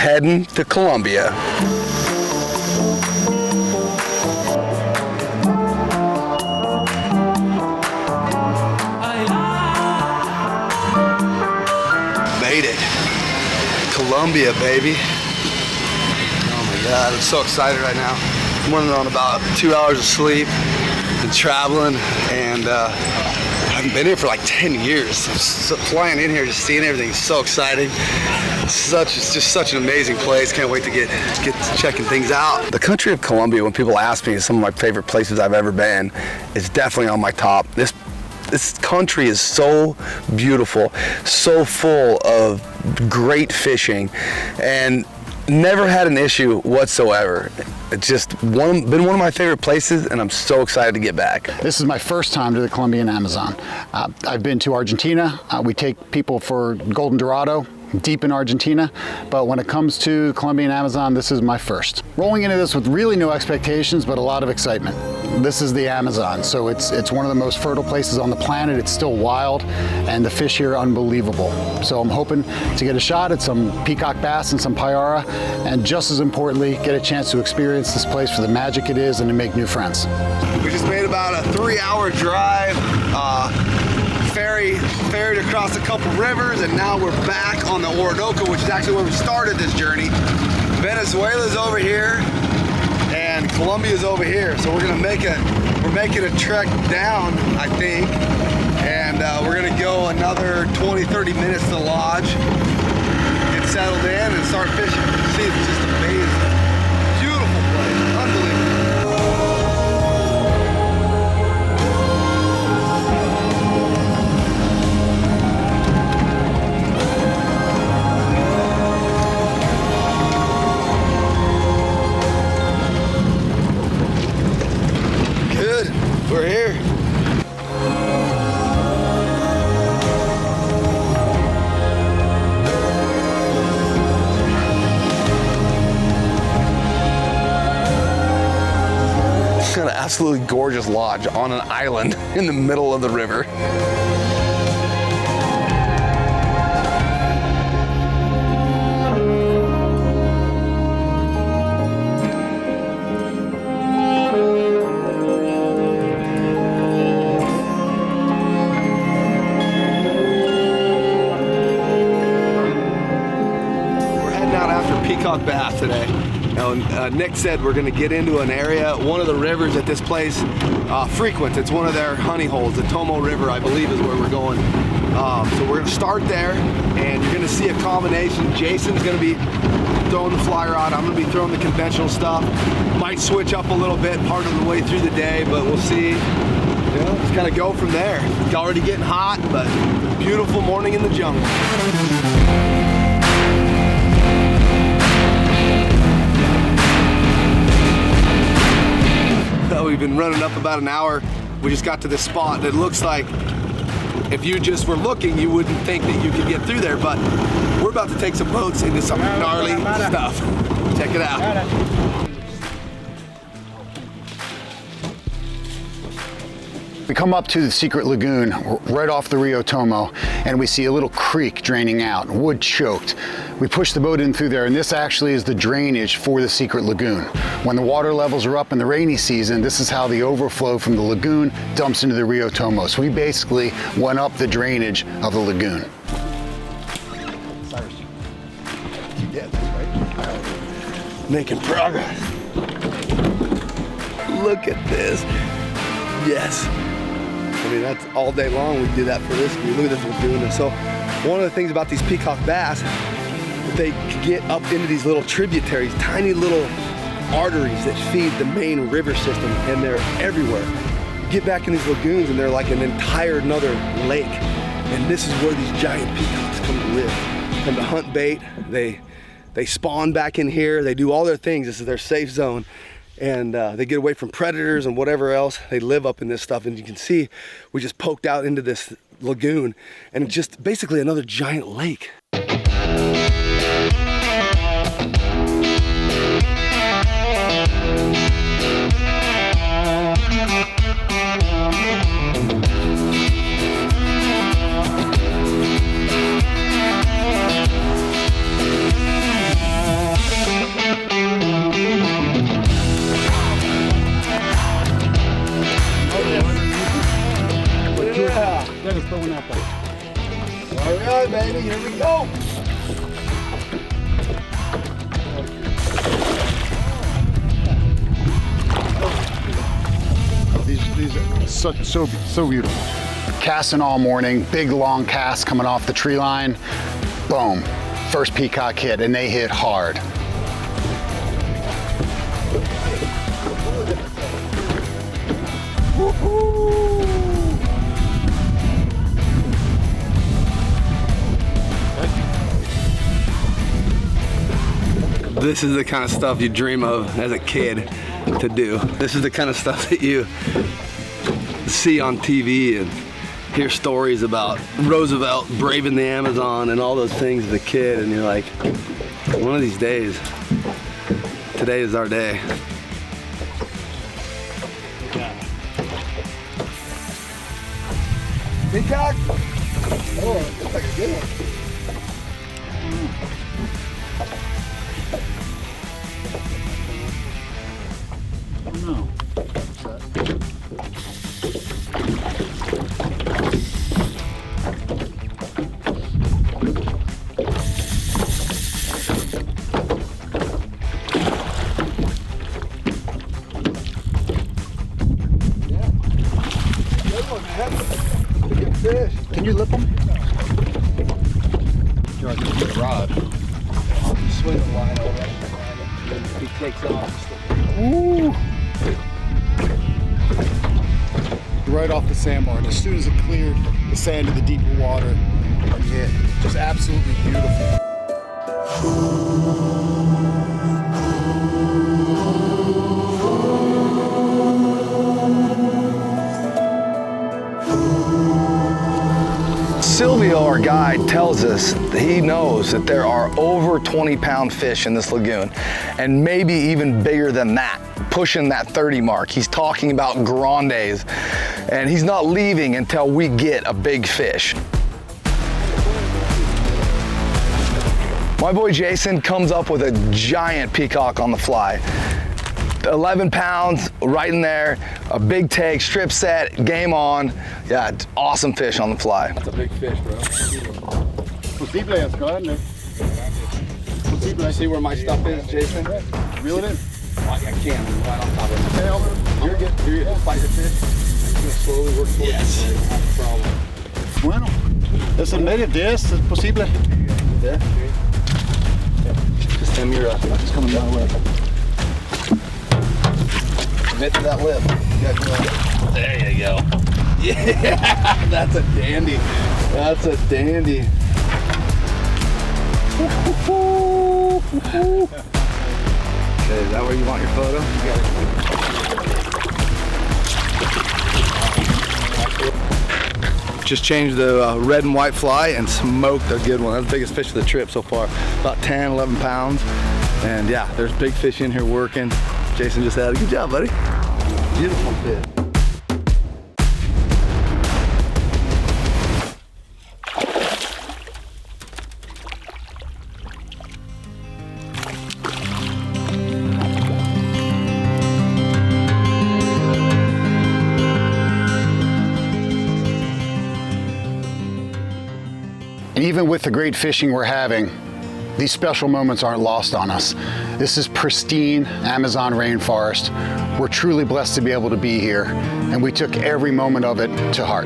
heading to Colombia. Made it. Colombia, baby. Oh my God, I'm so excited right now. I'm running on about 2 hours of sleep. Been traveling, and I haven't been here for like 10 years. So flying in here, just seeing everything is so exciting. It's just such an amazing place. Can't wait to get checking things out. The country of Colombia, when people ask me some of my favorite places I've ever been, is definitely on my top. This country is so beautiful, so full of great fishing, and never had an issue whatsoever. It's just been one of my favorite places, and I'm so excited to get back. This is my first time to the Colombian Amazon. I've been to Argentina. We take people for Golden Dorado, deep in Argentina, but when it comes to Colombian Amazon, this is my first. Rolling into this with really no expectations, but a lot of excitement. This is the Amazon, so it's one of the most fertile places on the planet. It's still wild, and the fish here are unbelievable. So I'm hoping to get a shot at some peacock bass and some payara, and just as importantly, get a chance to experience this place for the magic it is and to make new friends. We just made about a 3-hour drive, ferried across a couple rivers, and now we're back on the Orinoco, which is actually where we started this journey. Venezuela's over here, and Colombia's over here. So we're making a trek down, I think, and we're gonna go another 20-30 minutes to the lodge, get settled in, and start fishing. See, it's just amazing. Beautiful place, unbelievable. We're here. It's an absolutely gorgeous lodge on an island in the middle of the river. Peacock bass today. Now, Nick said we're going to get into an area, one of the rivers that this place frequents. It's one of their honey holes. The Tomo River, I believe, is where we're going. So we're going to start there, and you're going to see a combination. Jason's going to be throwing the fly rod. I'm going to be throwing the conventional stuff. Might switch up a little bit part of the way through the day, but we'll see. You know, just kind of go from there. It's already getting hot, but beautiful morning in the jungle. We've been running up about an hour. We just got to this spot that looks like if you just were looking, you wouldn't think that you could get through there, but we're about to take some boats into some gnarly stuff. Check it out. We come up to the secret lagoon right off the Rio Tomo, and we see a little creek draining out, wood choked. We push the boat in through there, and this actually is the drainage for the secret lagoon. When the water levels are up in the rainy season, this is how the overflow from the lagoon dumps into the Rio Tomo. So we basically went up the drainage of the lagoon. Yeah, that's right. Making progress. Look at this. Yes. I mean, that's all day long. We do that for this. Look at this, we're doing this. So one of the things about these peacock bass, they get up into these little tributaries, tiny little arteries that feed the main river system, and they're everywhere. You get back in these lagoons and they're like an entire another lake. And this is where these giant peacocks come to live, come to hunt bait. They spawn back in here. They do all their things. This is their safe zone. And they get away from predators and whatever else. They live up in this stuff, and you can see we just poked out into this lagoon, and it's just basically another giant lake. so beautiful. Casting all morning, big long cast coming off the tree line. Boom, first peacock hit, and they hit hard. This is the kind of stuff you dream of as a kid to do. This is the kind of stuff that you see on TV and hear stories about Roosevelt braving the Amazon and all those things as a kid, and you're like, one of these days, today is our day. Peacock? Oh, looks like a good one. No. Good fish. Can you lip them? You're going to get a rod. Swing the line over and he takes off. Ooh! Right off the sandbar, and as soon as it cleared the sand of the deeper water, it hit. Just absolutely beautiful. Silvio, our guide, tells us that he knows that there are over 20-pound fish in this lagoon, and maybe even bigger than that, pushing that 30 mark. He's talking about grandes, and he's not leaving until we get a big fish. My boy Jason comes up with a giant peacock on the fly. 11 pounds, right in there, a big take, strip set, game on. Yeah, it's awesome fish on the fly. That's a big fish, bro. Posible, it's good, isn't it? You see where my stuff is, Jason? Reel it in. I can, right on top of it. You're getting to fight the fish. I'm gonna slowly work towards it. Yes. No problem. Bueno, es el medio 10, es posible. Yeah. Just tell me you're just coming my way. Commit to that lip. There you go. Yeah, that's a dandy. That's a dandy. Okay, is that where you want your photo? Just changed the red and white fly and smoked a good one. That's the biggest fish of the trip so far. About 10, 11 pounds. And yeah, there's big fish in here working. Jason just had a good job, buddy. Beautiful fish. And even with the great fishing we're having, these special moments aren't lost on us. This is pristine Amazon rainforest. We're truly blessed to be able to be here, and we took every moment of it to heart.